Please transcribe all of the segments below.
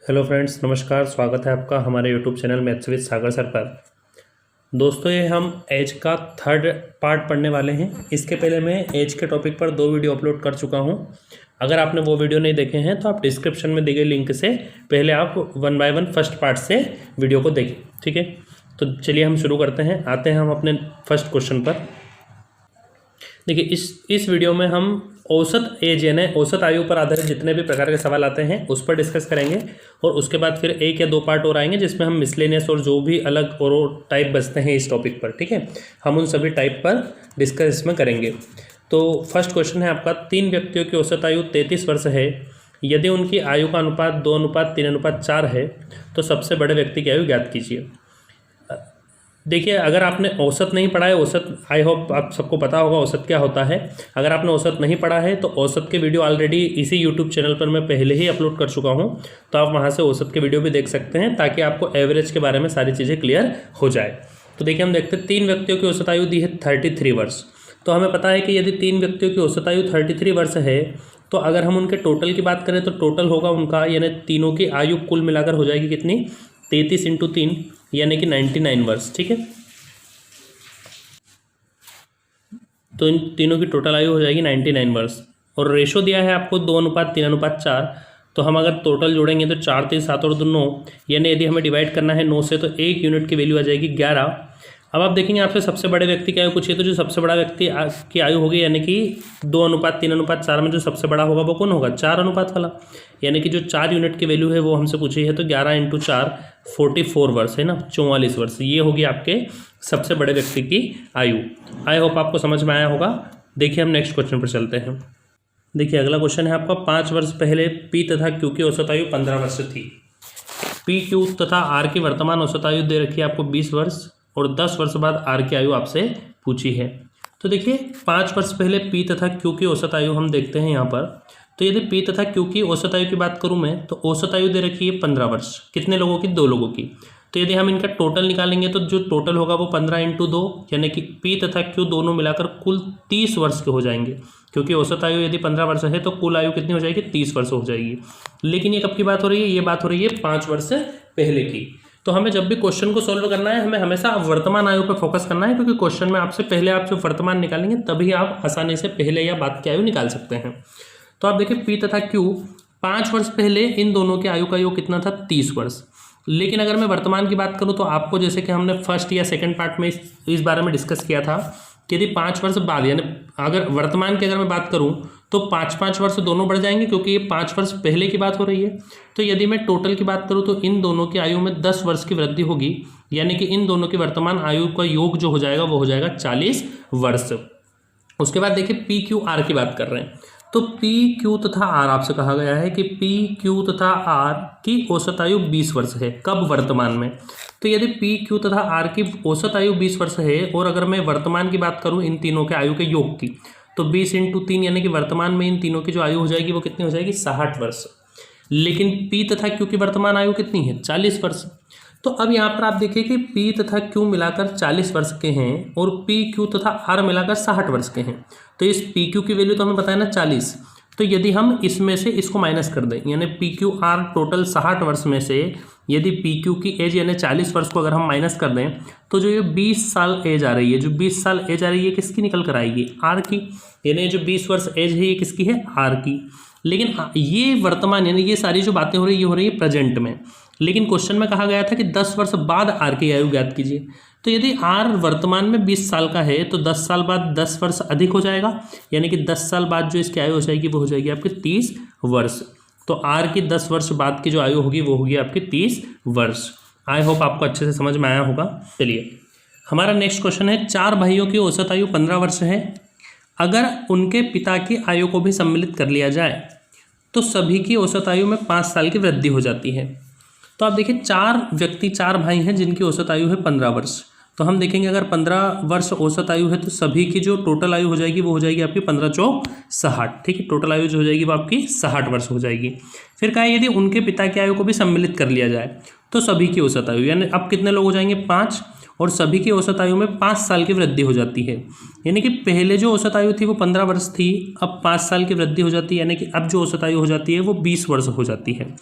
Hello friends, नमस्कार। स्वागत है आपका हमारे YouTube channel maths with Sagar sir पर। दोस्तों, ये हम एज का थर्ड पार्ट पढ़ने वाले हैं। इसके पहले मैं एज के टॉपिक पर 2 वीडियो अपलोड कर चुका हूं। अगर आपने वो वीडियो नहीं देखे हैं तो आप डिस्क्रिप्शन में दी गई लिंक से पहले आप 1 बाय 1 फर्स्ट पार्ट से वीडियो को देखें, ठीक है। तो चलिए हम शुरू करते हैं। आते हैं हम अपने फर्स्ट क्वेश्चन पर। देखिए, इस वीडियो में हम औसत एज यानी औसत आयु पर आधारित जितने भी प्रकार के सवाल आते हैं उस पर डिस्कस करेंगे, और उसके बाद फिर 1 या 2 पार्ट और आएंगे जिसमें हम मिसलेनियस और जो भी अलग और टाइप बचते हैं इस टॉपिक पर, ठीक है। हम उन सभी टाइप पर डिस्कस इसमें करेंगे। तो फर्स्ट क्वेश्चन है आपका, 3 व्यक्तियों की औसत आयु 33 वर्ष है। यदि उनकी आयु का अनुपात 2:3:4 है तो सबसे बड़े व्यक्ति की आयु ज्ञात कीजिए। देखिए, अगर आपने औसत नहीं पढ़ा है, औसत आई होप आप सबको पता होगा औसत क्या होता है। अगर आपने औसत नहीं पढ़ा है तो औसत के वीडियो ऑलरेडी इसी यूट्यूब चैनल पर मैं पहले ही अपलोड कर चुका हूं, तो आप वहां से औसत के वीडियो भी देख सकते हैं ताकि आपको एवरेज के बारे में सारी चीज़ें क्लियर हो जाए। तो देखिए, हम देखते हैं 3 व्यक्तियों की औसत आयु दी है 33 वर्ष। तो हमें पता है कि यदि 3 व्यक्तियों की औसत आयु 33 वर्ष है तो अगर हम उनके टोटल की बात करें तो टोटल होगा उनका, यानी तीनों की आयु कुल मिलाकर हो जाएगी कितनी, 33 × 3 यानी कि 99 वर्ष, ठीक है। तो इन तीनों की टोटल आयु हो जाएगी 99 वर्ष। और रेशो दिया है आपको 2:3:4। तो हम अगर टोटल जोड़ेंगे तो 4 3 7 और 2 9, यानी यदि हमें डिवाइड करना है 9 से तो 1 यूनिट की वैल्यू आ जाएगी 11। अब आप देखेंगे आपसे सबसे बड़े व्यक्ति की आयु पूछिए, तो जो सबसे बड़ा व्यक्ति की आयु होगी यानी कि 2:3:4 में जो सबसे बड़ा होगा वो कौन होगा, 4 अनुपात वाला। यानी कि जो 4 यूनिट की वैल्यू है वो हमसे पूछी है, तो 11 × 4 44 वर्ष है ना, 44 वर्ष। ये होगी आपके सबसे बड़े व्यक्ति की आयु। आई होप आपको समझ में आया होगा। देखिए, हम नेक्स्ट क्वेश्चन पर चलते हैं। देखिए, अगला क्वेश्चन है आपका, 5 वर्ष पहले पी तथा क्यू की औसत आयु 15 वर्ष थी। पी, क्यू तथा आर की वर्तमान औसत आयु दे रखी है आपको 20 वर्ष, और 10 वर्ष बाद आर की आयु आपसे पूछी है। तो देखिए, 5 वर्ष पहले पी तथा क्यू की औसत आयु हम देखते हैं यहाँ पर। तो यदि पी तथा क्यू की औसत आयु की बात करूँ मैं, तो औसत आयु दे रखी है 15 वर्ष। कितने लोगों की, 2 लोगों की। तो यदि हम इनका टोटल निकालेंगे तो जो टोटल होगा वो 15 × 2 यानी कि पी तथा क्यू दोनों मिलाकर कुल 30 वर्ष के हो जाएंगे, क्योंकि औसत आयु यदि 15 वर्ष है तो कुल आयु कितनी हो जाएगी, 30 वर्ष हो जाएगी। लेकिन ये कब की बात हो रही है, ये बात हो रही है 5 वर्ष पहले की। तो हमें जब भी क्वेश्चन को सॉल्व करना है, हमें हमेशा वर्तमान आयु पर फोकस करना है, क्योंकि क्वेश्चन में आपसे पहले आप जो वर्तमान निकालेंगे तभी आप आसानी से पहले या बाद की आयु निकाल सकते हैं। तो आप देखिए, पी तथा क्यू 5 वर्ष पहले इन दोनों की आयु का योग कितना था, 30 वर्ष। लेकिन अगर मैं वर्तमान की बात करूं तो आपको, जैसे कि हमने फर्स्ट या सेकंड पार्ट में इस बारे में डिस्कस किया था कि यदि 5 वर्ष बाद, यानी अगर वर्तमान की अगर मैं बात करूं तो 5-5 वर्ष दोनों बढ़ जाएंगे, क्योंकि ये 5 वर्ष पहले की बात हो रही है। तो यदि मैं टोटल की बात करूं तो इन दोनों की आयु में 10 वर्ष की वृद्धि होगी, यानी कि इन दोनों की वर्तमान आयु का योग जो हो जाएगा वो हो जाएगा 40 वर्ष। उसके बाद देखिए, पी क्यू आर की बात कर रहे हैं। तो पी क्यू तथा आर आपसे कहा गया है कि पी क्यू तथा आर की औसत आयु 20 वर्ष है। कब, वर्तमान में। तो यदि पी क्यू तथा आर की औसत आयु 20 वर्ष है, और अगर मैं वर्तमान की बात करूं इन तीनों के आयु के योग की, तो 20 × 3 यानी कि वर्तमान में इन तीनों की जो आयु हो जाएगी वो कितनी हो जाएगी, 60 वर्ष। लेकिन पी तथा क्यू की वर्तमान आयु कितनी है, 40 वर्ष। तो अब यहाँ पर आप देखिए कि पी तथा क्यू मिलाकर 40 वर्ष के हैं और पी क्यू तथा आर मिलाकर 60 वर्ष के हैं। तो इस पी क्यू की वैल्यू तो हमें पता है ना 40। तो यदि हम इसमें से इसको माइनस कर दें, यानी पी क्यू आर टोटल 60 वर्ष में से यदि पी क्यू की एज यानी 40 वर्ष को अगर हम माइनस कर दें, तो जो ये 20 साल एज आ रही है, जो 20 साल एज आ रही है किसकी निकल कर आएगी, आर की। यानी जो 20 वर्ष एज है ये किसकी है, आर की। लेकिन ये वर्तमान, यानी ये सारी जो बातें हो रही है ये हो रही है प्रेजेंट में। लेकिन क्वेश्चन में कहा गया था कि 10 वर्ष बाद आर की आयु ज्ञात कीजिए। तो यदि आर वर्तमान में 20 साल का है तो 10 साल बाद 10 वर्ष अधिक हो जाएगा, यानी कि 10 साल बाद जो इसकी आयु हो जाएगी वो हो जाएगी आपकी 30 वर्ष। तो आर की 10 वर्ष बाद की जो आयु होगी वो होगी आपकी 30 वर्ष। आई होप आपको अच्छे से समझ में आया होगा। चलिए, हमारा नेक्स्ट क्वेश्चन है, 4 भाइयों की औसत आयु 15 वर्ष है। अगर उनके पिता की आयु को भी सम्मिलित कर लिया जाए तो सभी की औसत आयु में 5 साल की वृद्धि हो जाती है। तो आप देखिए, 4 भाई हैं जिनकी औसत आयु है 15 वर्ष। तो हम देखेंगे अगर 15 वर्ष औसत आयु है तो सभी की जो टोटल आयु हो जाएगी वो हो जाएगी आपकी 15 × 60, ठीक है। टोटल आयु जो हो जाएगी वो आपकी 60 वर्ष हो जाएगी। फिर कहा यदि उनके पिता की आयु को भी सम्मिलित कर लिया जाए तो सभी की औसत आयु, यानी अब कितने लोग हो जाएंगे, 5, और सभी की औसत आयु में 5 साल की वृद्धि हो जाती है। यानी कि पहले जो औसत आयु थी वो 15 वर्ष थी, अब 5 साल की वृद्धि हो जाती है, यानी कि अब जो औसत आयु हो जाती है वो 20 वर्ष हो जाती है।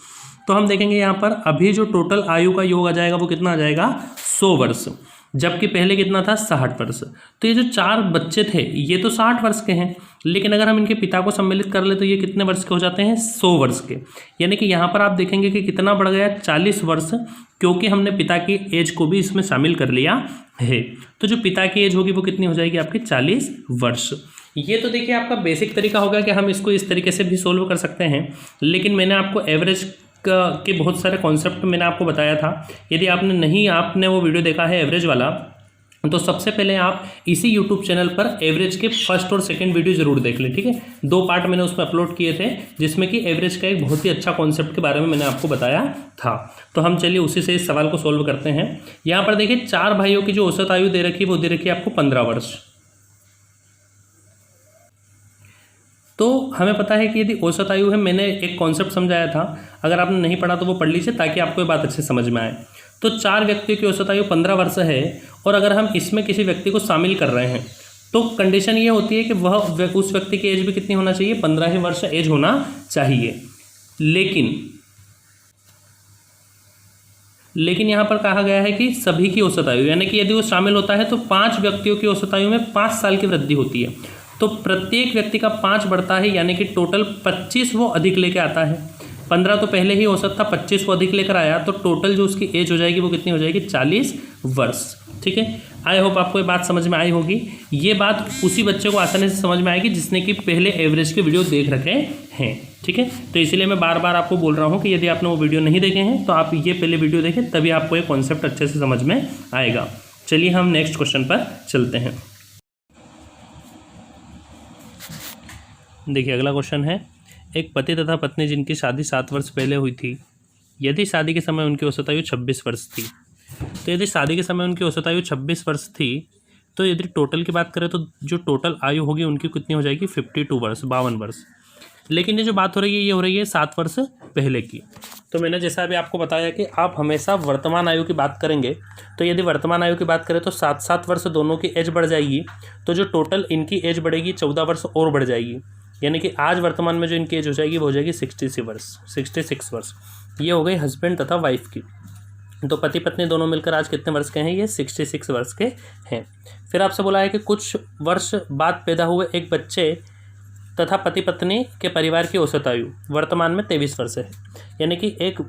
तो हम देखेंगे यहाँ पर अभी जो टोटल आयु का योग आ जाएगा वो कितना आ जाएगा 100 वर्ष, जबकि पहले कितना था 60 वर्ष। तो ये जो 4 बच्चे थे ये तो 60 वर्ष के हैं, लेकिन अगर हम इनके पिता को सम्मिलित कर ले तो ये कितने वर्ष के हो जाते हैं 100 वर्ष के। यानी कि यहाँ पर आप देखेंगे कि कितना बढ़ गया 40 वर्ष, क्योंकि हमने पिता की एज को भी इसमें शामिल कर लिया है। तो जो पिता की एज होगी वो कितनी हो जाएगी आपकी 40 वर्ष। ये तो देखिए आपका बेसिक तरीका होगा कि हम इसको इस तरीके से भी सोल्व कर सकते हैं, लेकिन मैंने आपको एवरेज के बहुत सारे कॉन्सेप्ट मैंने आपको बताया था। यदि आपने वो वीडियो देखा है एवरेज वाला, तो सबसे पहले आप इसी यूट्यूब चैनल पर एवरेज के फर्स्ट और सेकंड वीडियो जरूर देख लें, ठीक है। 2 पार्ट मैंने उसमें अपलोड किए थे, जिसमें कि एवरेज का एक बहुत ही अच्छा कॉन्सेप्ट के बारे में मैंने आपको बताया था। तो हम चलिए उसी से इस सवाल को सोल्व करते हैं। यहाँ पर देखिए 4 भाइयों की जो औसत आयु दे रखी है वो दे रखी है आपको 15 वर्ष। तो हमें पता है कि यदि औसत आयु है, मैंने एक कॉन्सेप्ट समझाया था, अगर आपने नहीं पढ़ा तो वो पढ़ लीजिए ताकि आपको ये बात अच्छे समझ में आए। तो 4 व्यक्तियों की औसत आयु 15 वर्ष है, और अगर हम इसमें किसी व्यक्ति को शामिल कर रहे हैं तो कंडीशन ये होती है कि वह उस व्यक्ति की एज भी कितनी होना चाहिए 15 ही वर्ष एज होना चाहिए। लेकिन यहाँ पर कहा गया है कि सभी की औसत आयु, यानी कि यदि वो शामिल होता है तो 5 व्यक्तियों की औसत आयु में 5 साल की वृद्धि होती है। तो प्रत्येक व्यक्ति का 5 बढ़ता है, यानी कि टोटल 25 वो अधिक लेके आता है। 15 तो पहले ही औसत था, 25 को अधिक लेकर आया, तो टोटल जो उसकी एज हो जाएगी वो कितनी हो जाएगी 40 वर्ष। ठीक है, आई होप आपको ये बात समझ में आई होगी। ये बात उसी बच्चे को आसानी से समझ में आएगी जिसने कि पहले एवरेज के वीडियो देख रखे हैं। ठीक है, तो इसीलिए मैं बार बार आपको बोल रहा हूँ कि यदि आपने वो वीडियो नहीं देखे हैं तो आप ये पहले वीडियो देखें, तभी आपको ये कॉन्सेप्ट अच्छे से समझ में आएगा। चलिए हम नेक्स्ट क्वेश्चन पर चलते हैं। देखिए अगला क्वेश्चन है, एक पति तथा पत्नी जिनकी शादी 7 वर्ष पहले हुई थी, यदि शादी के समय उनकी औसत आयु 26 वर्ष थी। तो यदि शादी के समय उनकी औसत आयु 26 वर्ष थी, तो यदि टोटल की बात करें तो जो टोटल आयु होगी उनकी कितनी हो जाएगी 52 वर्ष, 52 वर्ष। लेकिन ये जो बात हो रही है ये हो रही है 7 वर्ष पहले की। तो मैंने जैसा अभी आपको बताया कि आप हमेशा वर्तमान आयु की बात करेंगे, तो यदि वर्तमान आयु की बात करें तो 7-7 वर्ष दोनों की एज बढ़ जाएगी, तो जो टोटल इनकी एज बढ़ेगी 14 वर्ष और बढ़ जाएगी। यानी कि आज वर्तमान में जो इनकी एज हो जाएगी वो हो जाएगी 66 वर्ष। ये हो गई हस्बैंड तथा वाइफ की। तो पति पत्नी दोनों मिलकर आज कितने वर्ष के हैं, ये 66 वर्ष के हैं। फिर आपसे बोला है कि कुछ वर्ष बाद पैदा हुए एक बच्चे तथा पति पत्नी के परिवार की औसत आयु वर्तमान में 23 वर्ष है। यानी कि एक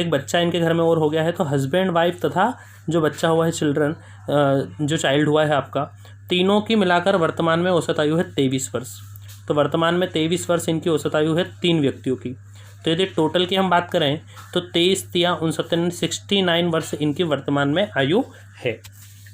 बच्चा इनके घर में और हो गया है, तो हस्बैंड वाइफ तथा जो बच्चा हुआ है जो चाइल्ड हुआ है आपका, तीनों की मिलाकर वर्तमान में औसत आयु है 23 वर्ष। तो वर्तमान में 23 वर्ष इनकी औसत आयु है 3 व्यक्तियों की। तो यदि टोटल की हम बात करें तो 23-3-69 वर्ष इनकी वर्तमान में आयु है।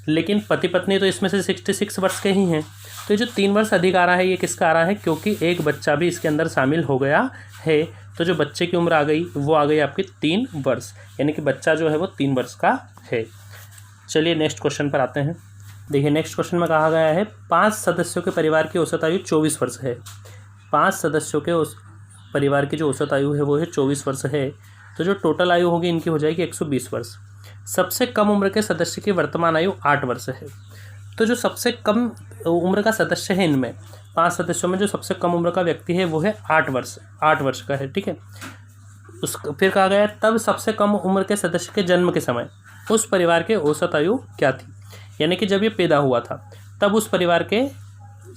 लेकिन पति पत्नी तो इसमें से 66 वर्ष के ही हैं। तो ये जो 3 वर्ष अधिक आ रहा है ये किसका आ रहा है, क्योंकि एक बच्चा भी इसके अंदर शामिल हो गया है। तो जो बच्चे की उम्र आ गई वो आ गई आपकी 3 वर्ष, यानी कि बच्चा जो है वो 3 वर्ष का है। चलिए नेक्स्ट क्वेश्चन पर आते हैं। देखिए नेक्स्ट क्वेश्चन में कहा गया है 5 सदस्यों के परिवार की औसत आयु 24 वर्ष है। 5 सदस्यों के परिवार की जो औसत आयु है वो है 24 वर्ष है। तो जो टोटल आयु होगी इनकी हो जाएगी 120 वर्ष। सबसे कम उम्र के सदस्य की वर्तमान आयु 8 वर्ष है। तो जो सबसे कम उम्र का सदस्य है इनमें 5 सदस्यों में जो सबसे कम उम्र का व्यक्ति है वो है 8 वर्ष का है। ठीक है, फिर कहा गया तब सबसे कम उम्र के सदस्य के जन्म के समय उस परिवार के औसत आयु क्या थी। यानी कि जब ये पैदा हुआ था तब उस परिवार के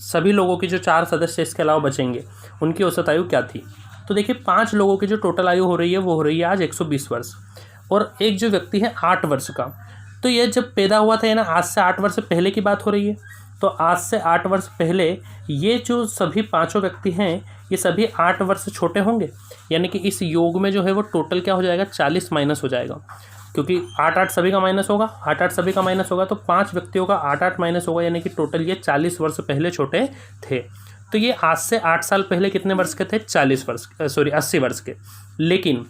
सभी लोगों की जो 4 सदस्य इसके अलावा बचेंगे उनकी औसत आयु क्या थी। तो देखिए 5 लोगों की जो टोटल आयु हो रही है वो हो रही है आज 120 वर्ष, और एक जो व्यक्ति है 8 वर्ष का। तो ये जब पैदा हुआ था, ना आज से 8 वर्ष पहले की बात हो रही है। तो आज से 8 वर्ष पहले ये जो सभी 5 व्यक्ति हैं ये सभी 8 वर्ष छोटे होंगे। यानी कि इस योग में जो है वो टोटल क्या हो जाएगा 40 माइनस हो जाएगा, क्योंकि 8-8 सभी का माइनस होगा, 8-8 सभी का माइनस होगा, तो 5 व्यक्तियों का 8-8 माइनस होगा, यानी कि टोटल ये 40 वर्ष पहले छोटे थे। तो ये आज से 8 साल पहले कितने वर्ष के थे 80 वर्ष के। लेकिन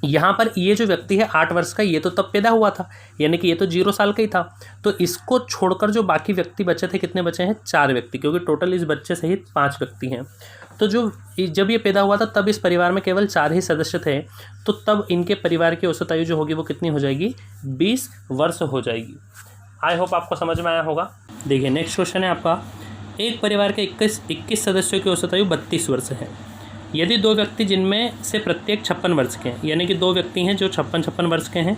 यहाँ पर ये जो व्यक्ति है 8 वर्ष का, ये तो तब पैदा हुआ था, यानी कि ये तो 0 साल का ही था। तो इसको छोड़कर जो बाकी व्यक्ति बचे थे कितने बचे हैं 4 व्यक्ति, क्योंकि टोटल इस बच्चे सहित 5 व्यक्ति हैं। तो जब ये पैदा हुआ था तब इस परिवार में केवल 4 ही सदस्य थे। तो तब इनके परिवार की औसत आयु जो होगी वो कितनी हो जाएगी 20 वर्ष हो जाएगी। आई होप आपको समझ में आया होगा। देखिए नेक्स्ट क्वेश्चन है आपका, एक परिवार के 21 सदस्यों की औसत आयु 32 वर्ष है। यदि दो व्यक्ति जिनमें से प्रत्येक 56 वर्ष के हैं, यानी कि दो व्यक्ति हैं जो 56 वर्ष के हैं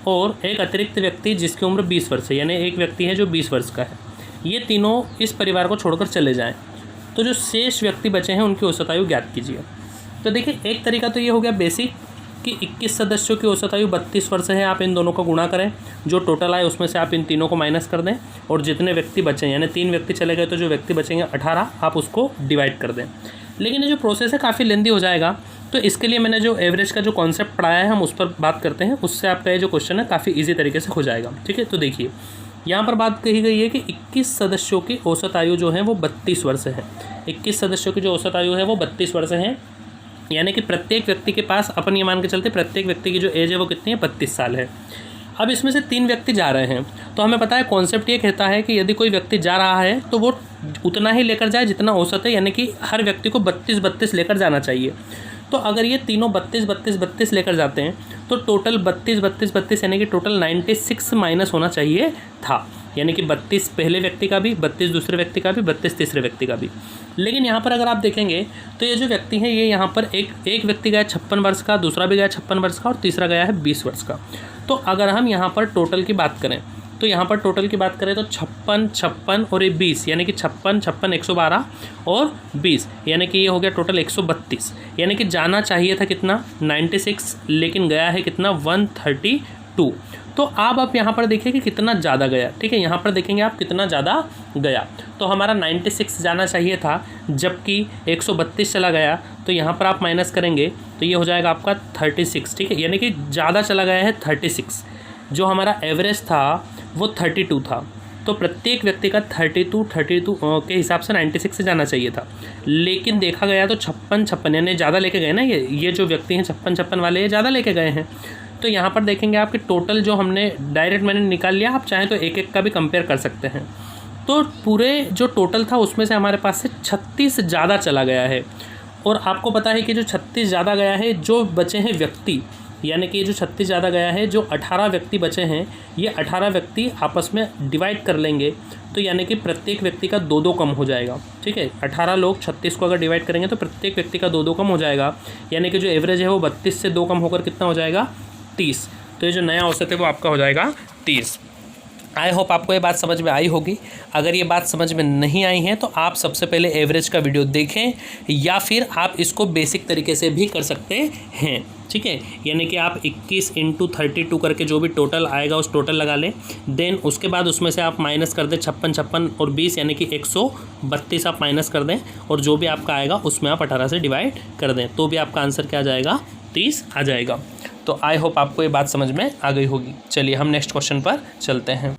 और एक अतिरिक्त व्यक्ति जिसकी उम्र 20 वर्ष है, यानी एक व्यक्ति है जो 20 वर्ष का है, ये तीनों इस परिवार को छोड़कर चले जाएं, तो जो शेष व्यक्ति बचे हैं उनकी औसत आयु ज्ञात कीजिए। तो देखिए, एक तरीका तो ये हो गया बेसिक कि 21 सदस्यों की औसत आयु 32 वर्ष है, आप इन दोनों का गुणा करें, जो टोटल आए उसमें से आप इन तीनों को माइनस कर दें और जितने व्यक्ति बचे यानी 3 व्यक्ति चले गए तो जो व्यक्ति बचेंगे 18, आप उसको डिवाइड कर दें। लेकिन ये जो प्रोसेस है काफ़ी लेंदी हो जाएगा, तो इसके लिए मैंने जो एवरेज का जो कॉन्सेप्ट पढ़ाया है हम उस पर बात करते हैं, उससे आपका ये जो क्वेश्चन है काफ़ी ईजी तरीके से हो जाएगा। ठीक है, तो देखिए यहाँ पर बात कही गई है कि 21 सदस्यों की औसत आयु जो है वो 32 वर्ष है। 21 सदस्यों की जो औसत आयु है वो 32 वर्ष है, यानी कि प्रत्येक व्यक्ति के पास, अपन ये मान के चलते प्रत्येक व्यक्ति की जो एज है वो कितनी है, 32 साल है। अब इसमें से 3 व्यक्ति जा रहे हैं, तो हमें पता है कॉन्सेप्ट ये कहता है कि यदि कोई व्यक्ति जा रहा है तो वो उतना ही लेकर जाए जितना औसत है, यानी कि हर व्यक्ति को 32 लेकर जाना चाहिए। तो अगर ये तीनों 32 लेकर जाते हैं तो टोटल 32 यानी कि टोटल 96 माइनस होना चाहिए था, यानी कि 32 पहले व्यक्ति का भी, 32 दूसरे व्यक्ति का भी, 32 तीसरे व्यक्ति का भी। लेकिन यहाँ पर अगर आप देखेंगे तो ये जो व्यक्ति हैं ये यहाँ पर एक व्यक्ति गया 56 वर्ष का, दूसरा भी गया 56 वर्ष का और तीसरा गया है 20 वर्ष का। तो अगर हम यहाँ पर टोटल की बात करें तो यहाँ पर टोटल की बात करें तो 56 और ये 20, यानी कि 56 112 और 20, यानी कि ये हो गया टोटल 132, यानी कि जाना चाहिए था कितना 96, लेकिन गया है कितना 132। तो आप यहाँ पर देखिए कि कितना ज़्यादा गया। ठीक है, यहाँ पर देखेंगे आप कितना ज़्यादा गया, तो हमारा 96 जाना चाहिए था जबकि 132 चला गया, तो यहाँ पर आप माइनस करेंगे तो ये हो जाएगा आपका 36। ठीक है, यानी कि ज़्यादा चला गया है 36, जो हमारा एवरेज था वो 32 था, तो प्रत्येक व्यक्ति का 32 के हिसाब से 96 से जाना चाहिए था। लेकिन देखा गया तो 56 यानी ज़्यादा लेके गए ना, ये जो व्यक्ति हैं 56 वाले ये ज़्यादा लेके गए हैं। तो यहाँ पर देखेंगे आपके टोटल जो हमने डायरेक्ट मैंने निकाल लिया, आप चाहें तो एक का भी कंपेयर कर सकते हैं। तो पूरे जो टोटल था उसमें से हमारे पास से 36 ज़्यादा चला गया है, और आपको पता है कि जो 36 ज़्यादा गया है, जो बचे हैं व्यक्ति, यानी कि ये जो 36 ज़्यादा गया है, जो 18 व्यक्ति बचे हैं, ये 18 व्यक्ति आपस में डिवाइड कर लेंगे, तो यानी कि प्रत्येक व्यक्ति का 2 कम हो जाएगा। ठीक है, 18 लोग 36 को अगर डिवाइड करेंगे तो प्रत्येक व्यक्ति का 2 कम हो जाएगा, यानी कि जो एवरेज है वो 32 से 2 कम होकर कितना हो जाएगा 30। तो ये जो नया औसत है वो आपका हो जाएगा 30। आई होप आपको ये बात समझ में आई होगी। अगर ये बात समझ में नहीं आई है तो आप सबसे पहले एवरेज का वीडियो देखें, या फिर आप इसको बेसिक तरीके से भी कर सकते हैं। ठीक है, यानी कि आप 21 × 32 करके जो भी टोटल आएगा उस टोटल लगा लें, देन उसके बाद उसमें से आप माइनस कर दें 56 और 20, यानी कि 132 आप माइनस कर दें, और जो भी आपका आएगा उसमें आप 18 से डिवाइड कर दें, तो भी आपका आंसर क्या आ जाएगा 30 आ जाएगा। तो आई होप आपको ये बात समझ में आ गई होगी। चलिए हम नेक्स्ट क्वेश्चन पर चलते हैं।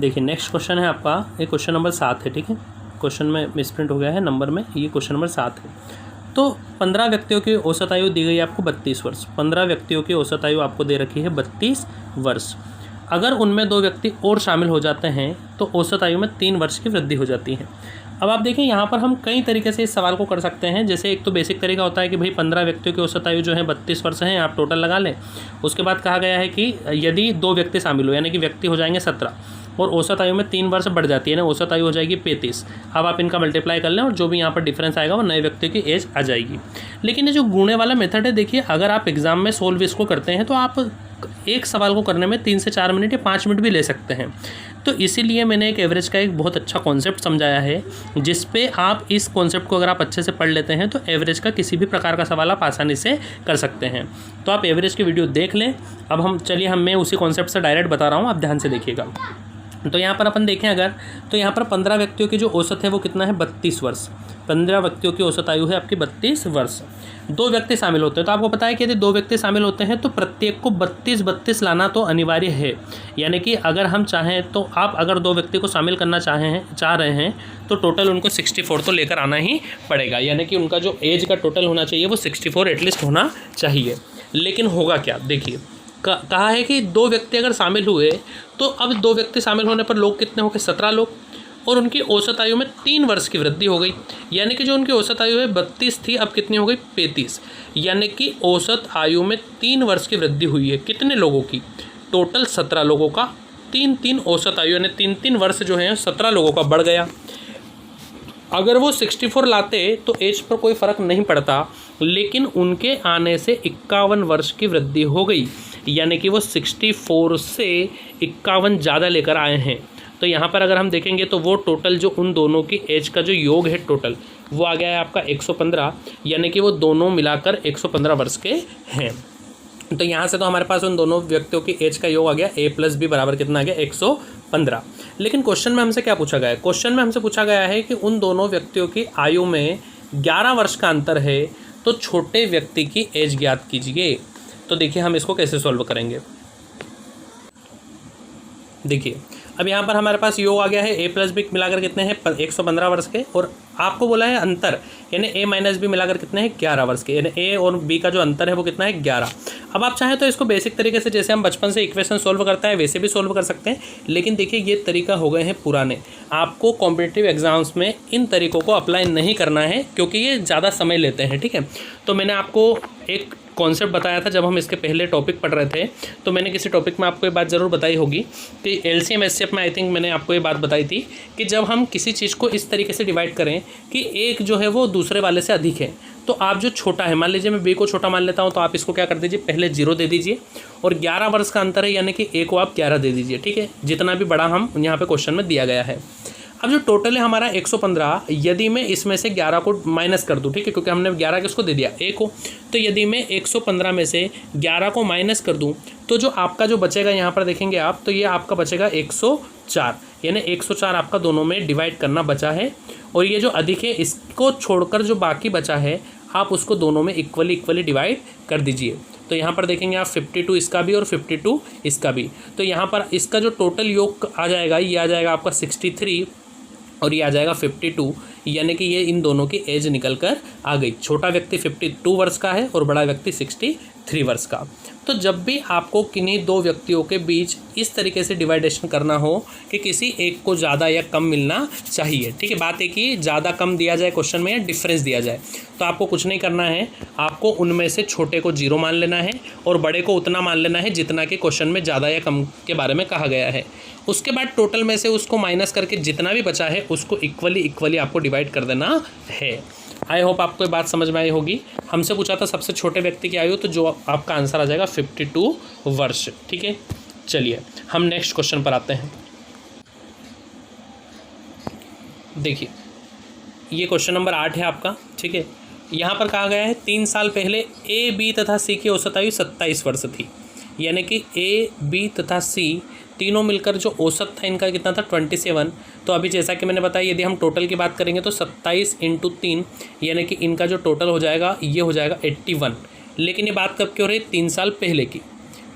देखिए नेक्स्ट क्वेश्चन है आपका, ये क्वेश्चन नंबर 7 है। ठीक है, क्वेश्चन में मिसप्रिंट हो गया है नंबर में, ये क्वेश्चन नंबर 7 है। तो 15 व्यक्तियों की औसत आयु दी गई है आपको 32 वर्ष। 15 व्यक्तियों की औसत आयु आपको दे रखी है 32 वर्ष। अगर उनमें 2 व्यक्ति और शामिल हो जाते हैं तो औसत आयु में 3 वर्ष की वृद्धि हो जाती है। अब आप देखें यहाँ पर हम कई तरीके से इस सवाल को कर सकते हैं। जैसे एक तो बेसिक तरीका होता है कि भाई 15 व्यक्तियों की औसत आयु जो है 32 वर्ष है, आप टोटल लगा लें। उसके बाद कहा गया है कि यदि 2 व्यक्ति शामिल हो, यानी कि व्यक्ति हो जाएंगे 17 और औसत आयु में 3 वर्ष बढ़ जाती है ना, औसत आयु हो जाएगी 35। अब आप इनका मल्टीप्लाई कर लें और जो भी यहाँ पर डिफरेंस आएगा वो नए व्यक्ति की एज आ जाएगी। लेकिन ये जो गुणे वाला मेथड है, देखिए अगर आप एग्जाम में सोल्व इसको करते हैं तो आप एक सवाल को करने में 3 से 4 मिनट या 5 मिनट भी ले सकते हैं। तो इसीलिए मैंने एक एवरेज का एक बहुत अच्छा कॉन्सेप्ट समझाया है, जिस पे आप इस कॉन्सेप्ट को अगर आप अच्छे से पढ़ लेते हैं तो एवरेज का किसी भी प्रकार का सवाल आप आसानी से कर सकते हैं। तो आप एवरेज की वीडियो देख लें। अब मैं उसी कॉन्सेप्ट से डायरेक्ट बता रहा हूँ, आप ध्यान से देखिएगा। तो यहाँ पर अपन देखें अगर, तो यहाँ पर 15 व्यक्तियों की जो औसत है वो कितना है 32 वर्ष। 15 व्यक्तियों की औसत आयु है आपकी 32 वर्ष। 2 व्यक्ति शामिल होते हैं, तो आपको पता है कि यदि 2 व्यक्ति शामिल होते हैं तो प्रत्येक को 32 लाना तो अनिवार्य है। यानी कि अगर हम चाहें तो आप अगर 2 व्यक्ति को शामिल करना चाह रहे हैं तो टोटल उनको 64 तो लेकर आना ही पड़ेगा। यानी कि उनका जो एज का टोटल होना चाहिए वो 64 एटलीस्ट होना चाहिए। लेकिन होगा क्या, देखिए कहा है कि 2 व्यक्ति अगर शामिल हुए तो अब 2 व्यक्ति शामिल होने पर लोग कितने हो गए 17 लोग, और उनकी औसत आयु में 3 वर्ष की वृद्धि हो गई। यानी कि जो उनकी औसत आयु है 32 थी, अब कितनी हो गई 35। यानी कि औसत आयु में 3 वर्ष की वृद्धि हुई है। कितने लोगों की, टोटल 17 लोगों का 3 औसत आयु यानी 3 वर्ष जो है 17 लोगों का बढ़ गया। अगर वो 64 लाते तो एज पर कोई फ़र्क नहीं पड़ता, लेकिन उनके आने से 51 वर्ष की वृद्धि हो गई, यानी कि वो 64 से 51 ज़्यादा लेकर आए हैं। तो यहाँ पर अगर हम देखेंगे तो वो टोटल जो उन दोनों की एज का जो योग है टोटल वो आ गया है आपका 115, यानी कि वो दोनों मिलाकर 115 वर्ष के हैं। तो यहाँ से तो हमारे पास उन दोनों व्यक्तियों की एज का योग आ गया a + b बराबर कितना आ गया 115। लेकिन क्वेश्चन में हमसे क्या पूछा गया है? क्वेश्चन में हमसे पूछा गया है कि उन दोनों व्यक्तियों की आयु में 11 वर्ष का अंतर है, तो छोटे व्यक्ति की एज ज्ञात कीजिए। तो देखिए हम इसको कैसे सॉल्व करेंगे। देखिए अब यहाँ पर हमारे पास योग आ गया है a + b मिलाकर कितने हैं 115 वर्ष के, और आपको बोला है अंतर यानी a - b मिलाकर कितने हैं 11 वर्ष के, यानी a और b का जो अंतर है वो कितना है 11। अब आप चाहें तो इसको बेसिक तरीके से जैसे हम बचपन से इक्वेशन सॉल्व करता है वैसे भी सॉल्व कर सकते हैं, लेकिन देखिए ये तरीका हो गए हैं पुराने। आपको कॉम्पिटिटिव एग्जाम्स में इन तरीकों को अप्लाई नहीं करना है क्योंकि ये ज़्यादा समय लेते हैं, ठीक है। तो मैंने आपको एक कॉन्सेप्ट बताया था जब हम इसके पहले टॉपिक पढ़ रहे थे, तो मैंने किसी टॉपिक में आपको ये बात ज़रूर बताई होगी कि LCM SCF में आई थिंक मैंने आपको ये बात बताई थी कि जब हम किसी चीज़ को इस तरीके से डिवाइड करें कि एक जो है वो दूसरे वाले से अधिक है, तो आप जो छोटा है, मान लीजिए मैं b को छोटा मान लेता हूँ, तो आप इसको क्या कर दीजिए पहले 0 दे दीजिए, और 11 वर्ष का अंतर है यानी कि a को आप 11 दे दीजिए, ठीक है, जितना भी बड़ा हम यहाँ पे क्वेश्चन में दिया गया है। अब जो टोटल है हमारा 115, यदि मैं इसमें से 11 को माइनस कर दूं, ठीक है, क्योंकि हमने 11 किसको दे दिया a को, तो यदि मैं 115 में से 11 को माइनस कर दूं तो जो आपका जो बचेगा यहाँ पर देखेंगे आप, तो ये आपका बचेगा 104, यानी 104 आपका दोनों में डिवाइड करना बचा है, और ये जो अधिक है इसको छोड़कर जो बाकी बचा है आप उसको दोनों में इक्वली डिवाइड कर दीजिए। तो यहाँ पर देखेंगे आप 52 इसका भी और 52 इसका भी, तो यहाँ पर इसका जो टोटल योग आ जाएगा ये आ जाएगा आपका 63 और ये आ जाएगा 52, यानी कि ये इन दोनों की एज निकल कर आ गई। छोटा व्यक्ति 52 वर्ष का है और बड़ा व्यक्ति 63 वर्ष का। तो जब भी आपको किन्हीं दो व्यक्तियों के बीच इस तरीके से डिवाइडेशन करना हो कि किसी एक को ज़्यादा या कम मिलना चाहिए, ठीक है, बात है कि ज़्यादा कम दिया जाए क्वेश्चन में या डिफरेंस दिया जाए, तो आपको कुछ नहीं करना है, आपको उनमें से छोटे को 0 मान लेना है और बड़े को उतना मान लेना है जितना कि क्वेश्चन में ज़्यादा या कम के बारे में कहा गया है। उसके बाद टोटल में से उसको माइनस करके जितना भी बचा है उसको इक्वली आपको डिवाइड कर देना है। आई होप आपको ये बात समझ में आई होगी। हमसे पूछा था सबसे छोटे व्यक्ति की आयु, तो जो आपका आंसर आ जाएगा 52 वर्ष, ठीक है। चलिए हम नेक्स्ट क्वेश्चन पर आते हैं। देखिए ये क्वेश्चन नंबर 8 है आपका, ठीक है। यहाँ पर कहा गया है 3 साल पहले A, B तथा C की औसत आयु 27 वर्ष थी, यानी कि A, B तथा C तीनों मिलकर जो औसत था इनका कितना था 27। तो अभी जैसा कि मैंने बताया यदि हम टोटल की बात करेंगे तो 27 × 3 यानी कि इनका जो टोटल हो जाएगा ये हो जाएगा 81। लेकिन ये बात कब की हो रही है 3 साल पहले की।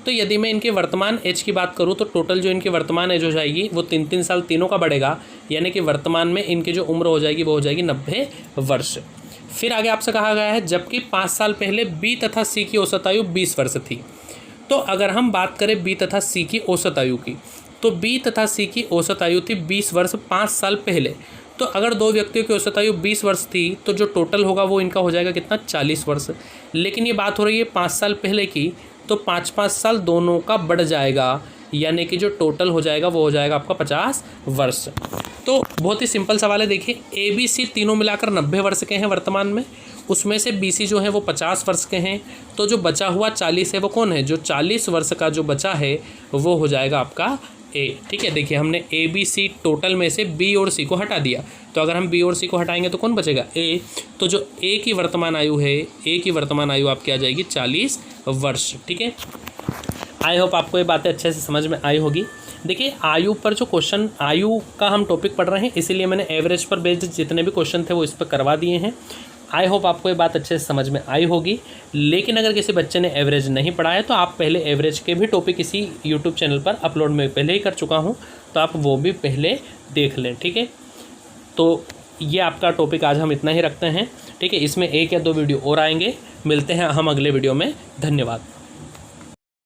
तो यदि मैं इनके वर्तमान एज की बात करूँ तो टोटल जो इनकी वर्तमान एज हो जाएगी वो 3 साल तीनों का बढ़ेगा, यानी कि वर्तमान में इनकी जो उम्र हो जाएगी वो हो जाएगी 90 वर्ष। फिर आगे आपसे कहा गया है जबकि 5 साल पहले B तथा C की औसत आयु 20 वर्ष थी। तो अगर हम बात करें B तथा C की औसत आयु की, तो B तथा C की औसत आयु थी 20 वर्ष 5 साल पहले। तो अगर दो व्यक्तियों की औसत आयु 20 वर्ष थी तो जो टोटल होगा वो इनका हो जाएगा कितना 40 वर्ष। लेकिन ये बात हो रही है 5 साल पहले की, तो 5-5 साल दोनों का बढ़ जाएगा, यानी कि जो टोटल हो जाएगा वो हो जाएगा आपका 50 वर्ष। तो बहुत ही सिंपल सवाल है। देखिए A, B, C तीनों मिलाकर 90 वर्ष के हैं वर्तमान में, उसमें से BC जो है वो 50 वर्ष के हैं, तो जो बचा हुआ 40 है वो कौन है, जो 40 वर्ष का जो बचा है वो हो जाएगा आपका A, ठीक है। देखिए हमने A, B, C टोटल में से B और C को हटा दिया, तो अगर हम B और C को हटाएंगे तो कौन बचेगा A। तो जो A की वर्तमान आयु है, A की वर्तमान आयु आपकी आ जाएगी 40 वर्ष, ठीक है। आई होप आपको ये बातें अच्छे से समझ में आई होगी। देखिए आयु पर जो क्वेश्चन, आयु का हम टॉपिक पढ़ रहे हैं इसीलिए मैंने एवरेज पर बेस्ड जितने भी क्वेश्चन थे वो इस पर करवा दिए हैं। आई होप आपको ये बात अच्छे से समझ में आई होगी। लेकिन अगर किसी बच्चे ने एवरेज नहीं पढ़ा है तो आप पहले एवरेज के भी टॉपिक इसी यूट्यूब चैनल पर अपलोड में पहले ही कर चुका हूँ, तो आप वो भी पहले देख लें, ठीक है। तो ये आपका टॉपिक आज हम इतना ही रखते हैं, ठीक है। इसमें 1 या 2 वीडियो और आएंगे। मिलते हैं हम अगले वीडियो में। धन्यवाद।